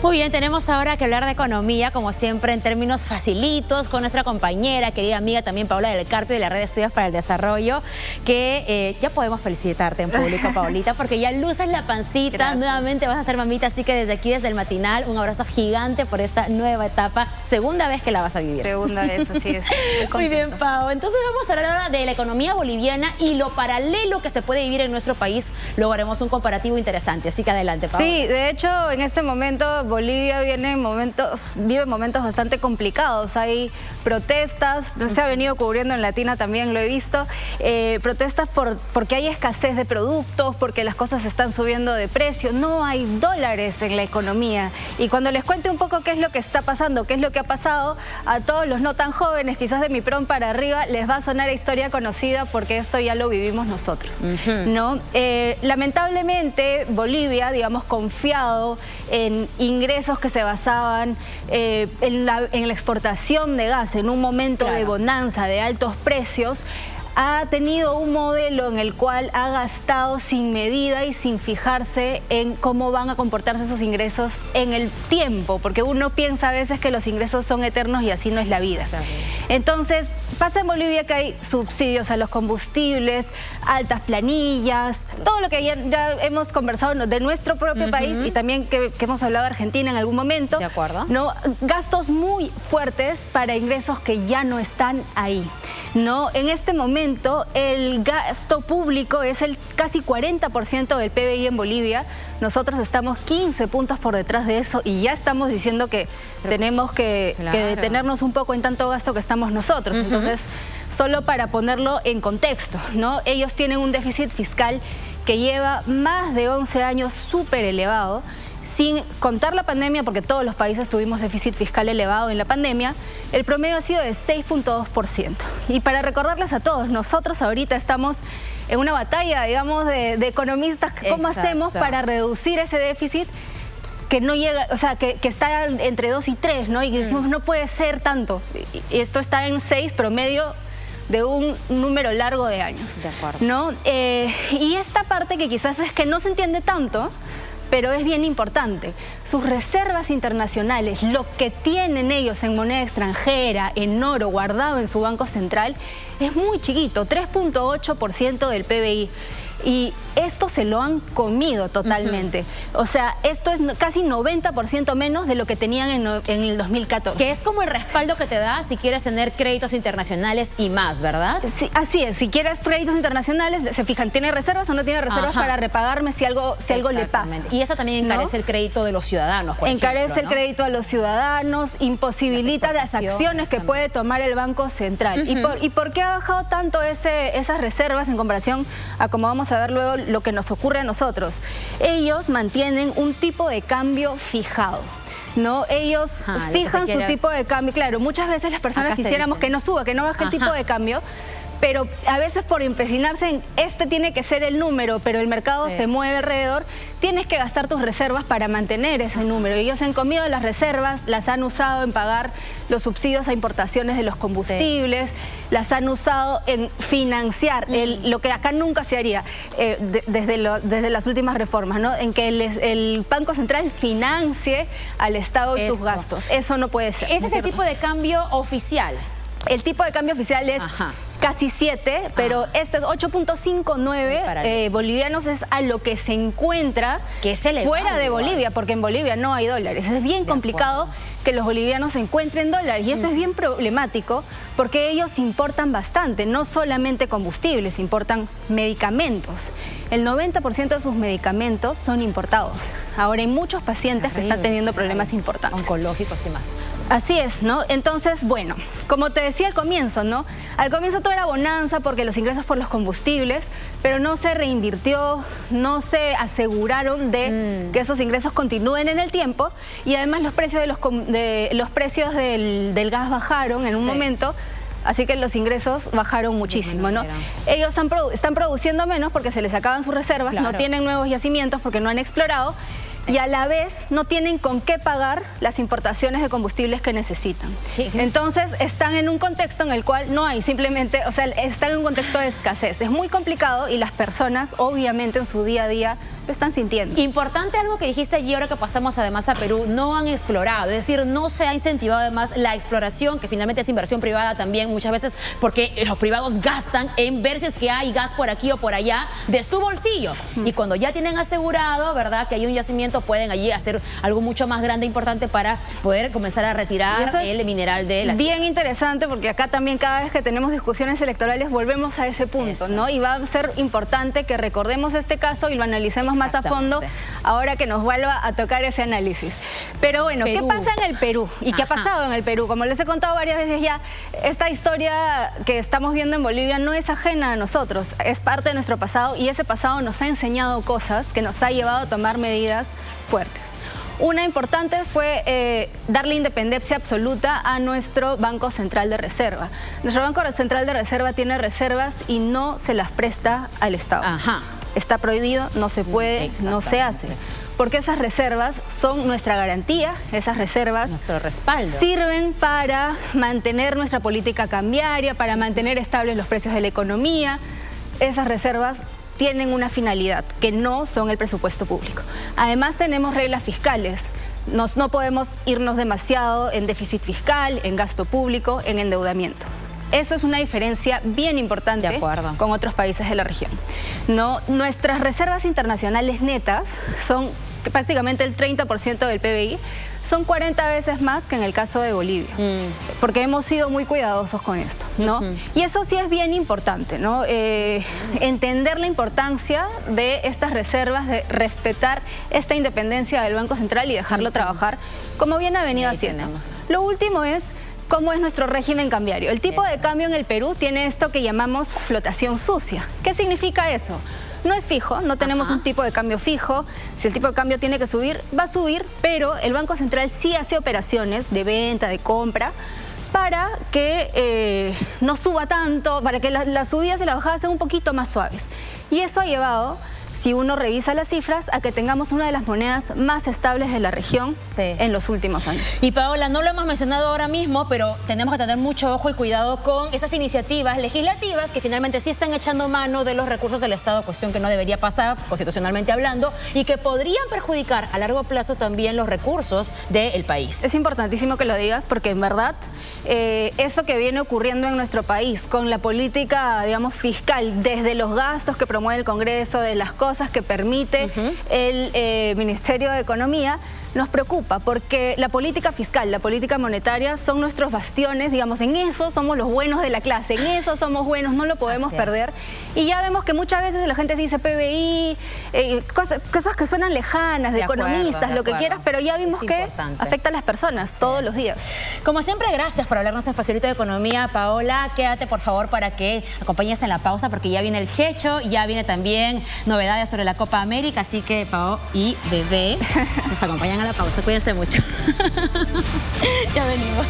Muy bien, tenemos ahora que hablar de economía, como siempre, en términos facilitos, con nuestra compañera, querida amiga también Paola del Carte de la Red de Estudios para el Desarrollo, que ya podemos felicitarte en público, Paolita, porque ya luces la pancita. Gracias. Nuevamente vas a ser mamita, así que desde aquí, desde el matinal, un abrazo gigante por esta nueva etapa, segunda vez que la vas a vivir. Segunda vez, así es. Muy bien, Pao. Entonces vamos a hablar ahora de la economía boliviana y lo paralelo que se puede vivir en nuestro país. Luego haremos un comparativo interesante, así que adelante, Pao. Sí, de hecho, en este momento Bolivia vive momentos bastante complicados. Hay protestas, se ha venido cubriendo en Latina también, lo he visto, protestas porque hay escasez de productos, porque las cosas están subiendo de precio, no hay dólares en la economía. Y cuando les cuente un poco qué es lo que está pasando, qué es lo que ha pasado, a todos los no tan jóvenes, quizás de mi prom para arriba, les va a sonar a historia conocida porque esto ya lo vivimos nosotros, ¿no? Lamentablemente, Bolivia, digamos, confiado en ingresos que se basaban en la exportación de gas en un momento de bonanza, de altos precios, ha tenido un modelo en el cual ha gastado sin medida y sin fijarse en cómo van a comportarse esos ingresos en el tiempo, porque uno piensa a veces que los ingresos son eternos y así no es la vida. Entonces, pasa en Bolivia que hay subsidios a los combustibles, altas planillas, todo lo que ya hemos conversado de nuestro propio país y también que hemos hablado de Argentina en algún momento. De acuerdo. ¿No? Gastos muy fuertes para ingresos que ya no están ahí, ¿no? En este momento el gasto público es el casi 40% del PBI en Bolivia. Nosotros estamos 15 puntos por detrás de eso y ya estamos diciendo que tenemos que detenernos un poco en tanto gasto que estamos nosotros. Entonces, solo para ponerlo en contexto, ¿no? Ellos tienen un déficit fiscal que lleva más de 11 años súper elevado, sin contar la pandemia, porque todos los países tuvimos déficit fiscal elevado en la pandemia. El promedio ha sido de 6.2%. Y para recordarles a todos, nosotros ahorita estamos en una batalla, digamos, de economistas. ¿Cómo hacemos para reducir ese déficit que no llega, o sea, que está entre 2 y 3, ¿no? Y decimos, no puede ser tanto. Y esto está en 6 promedio de un número largo de años. De acuerdo. ¿No? Y esta parte que quizás es que no se entiende tanto, pero es bien importante. Sus reservas internacionales, lo que tienen ellos en moneda extranjera, en oro guardado en su banco central, es muy chiquito, 3.8% del PBI. Y esto se lo han comido totalmente. O sea, esto es casi 90% menos de lo que tenían en el 2014. Que es como el respaldo que te da si quieres tener créditos internacionales y más, ¿verdad? Sí, así es. Si quieres créditos internacionales, se fijan, ¿tiene reservas o no tiene reservas para repagarme si algo le pasa? Y eso también encarece el crédito de los ciudadanos, por ejemplo, encarece el crédito a los ciudadanos, imposibilita las acciones que puede tomar el Banco Central. ¿Y por qué ha bajado tanto esas reservas en comparación a como vamos a ver luego lo que nos ocurre a nosotros? Ellos mantienen un tipo de cambio fijado, ¿no? Ellos fijan su tipo de cambio. Claro, muchas veces las personas quisiéramos que no suba, que no baje el tipo de cambio, pero a veces por empecinarse en este tiene que ser el número, pero el mercado se mueve alrededor, tienes que gastar tus reservas para mantener ese número. Ellos han comido las reservas, las han usado en pagar los subsidios a importaciones de los combustibles, las han usado en financiar lo que acá nunca se haría desde las últimas reformas, ¿no? En que el Banco Central financie al Estado y sus gastos. Eso no puede ser. Ese es el tipo de cambio oficial. El tipo de cambio oficial es casi 7, pero este es 8.59 bolivianos, es a lo que se encuentra fuera de Bolivia, porque en Bolivia no hay dólares. Es bien complicado que los bolivianos encuentren dólares y eso es bien problemático porque ellos importan bastante, no solamente combustibles, importan medicamentos. El 90% de sus medicamentos son importados. Ahora hay muchos pacientes que están teniendo problemas importantes. Oncológicos y más. Así es, ¿no? Entonces, bueno, como te decía al comienzo, ¿no? Al comienzo todo era bonanza porque los ingresos por los combustibles, pero no se reinvirtió, no se aseguraron de que esos ingresos continúen en el tiempo y además los precios del gas bajaron en un momento. Así que los ingresos bajaron muchísimo, ¿no? Ellos están produciendo menos porque se les acaban sus reservas, no tienen nuevos yacimientos porque no han explorado. y a la vez no tienen con qué pagar las importaciones de combustibles que necesitan. Entonces están en un contexto en el cual no hay simplemente, o sea, están en un contexto de escasez. Es muy complicado y las personas obviamente en su día a día lo están sintiendo. Importante algo que dijiste allí, ahora que pasamos además a Perú, no han explorado, es decir, no se ha incentivado además la exploración, que finalmente es inversión privada también muchas veces, porque los privados gastan en ver si es que hay gas por aquí o por allá de su bolsillo. Y cuando ya tienen asegurado, ¿verdad?, que hay un yacimiento, pueden allí hacer algo mucho más grande, importante para poder comenzar a retirar el mineral de la bien interesante, porque acá también cada vez que tenemos discusiones electorales volvemos a ese punto, ¿no? Y va a ser importante que recordemos este caso y lo analicemos más a fondo ahora que nos vuelva a tocar ese análisis. Pero bueno, ¿qué pasa en el Perú? ¿Y qué ha pasado en el Perú? Como les he contado varias veces ya, esta historia que estamos viendo en Bolivia no es ajena a nosotros, es parte de nuestro pasado y ese pasado nos ha enseñado cosas que nos ha llevado a tomar medidas fuertes. Una importante fue darle independencia absoluta a nuestro Banco Central de Reserva. Nuestro Banco Central de Reserva tiene reservas y no se las presta al Estado. Está prohibido, no se puede, no se hace. Porque esas reservas son nuestra garantía, esas reservas nuestro respaldo. Sirven para mantener nuestra política cambiaria, para mantener estables los precios de la economía. Esas reservas tienen una finalidad, que no son el presupuesto público. Además tenemos reglas fiscales. No podemos irnos demasiado en déficit fiscal, en gasto público, en endeudamiento. Eso es una diferencia bien importante con otros países de la región. Nuestras reservas internacionales netas son prácticamente el 30% del PBI, son 40 veces más que en el caso de Bolivia, porque hemos sido muy cuidadosos con esto, ¿no? Y eso sí es bien importante, ¿no? Entender la importancia de estas reservas, de respetar esta independencia del Banco Central y dejarlo trabajar como bien ha venido haciendo. Lo último es cómo es nuestro régimen cambiario. El tipo de cambio en el Perú tiene esto que llamamos flotación sucia. ¿Qué significa eso? No es fijo, no tenemos un tipo de cambio fijo. Si el tipo de cambio tiene que subir, va a subir, pero el Banco Central sí hace operaciones de venta, de compra, para que no suba tanto, para que las subidas y las bajadas sean un poquito más suaves. Y eso ha llevado, si uno revisa las cifras, a que tengamos una de las monedas más estables de la región en los últimos años. Y Paola, no lo hemos mencionado ahora mismo, pero tenemos que tener mucho ojo y cuidado con esas iniciativas legislativas que finalmente sí están echando mano de los recursos del Estado, cuestión que no debería pasar constitucionalmente hablando y que podrían perjudicar a largo plazo también los recursos del país. Es importantísimo que lo digas porque en verdad eso que viene ocurriendo en nuestro país con la política, digamos, fiscal, desde los gastos que promueve el Congreso, de las cosas que permite el Ministerio de Economía, nos preocupa porque la política fiscal, la política monetaria son nuestros bastiones, digamos, en eso somos los buenos de la clase, en eso somos buenos, no lo podemos perder. Y ya vemos que muchas veces la gente dice PBI, cosas que suenan lejanas, de economistas, lo que quieras, pero ya vimos que afecta a las personas todos los días. Como siempre, gracias por hablarnos en Facilito de Economía, Paola. Quédate, por favor, para que acompañes en la pausa, porque ya viene el Checho, ya viene también novedades sobre la Copa América, así que Pao y Bebé nos acompañan a la pausa. Cuídense mucho. Ya venimos.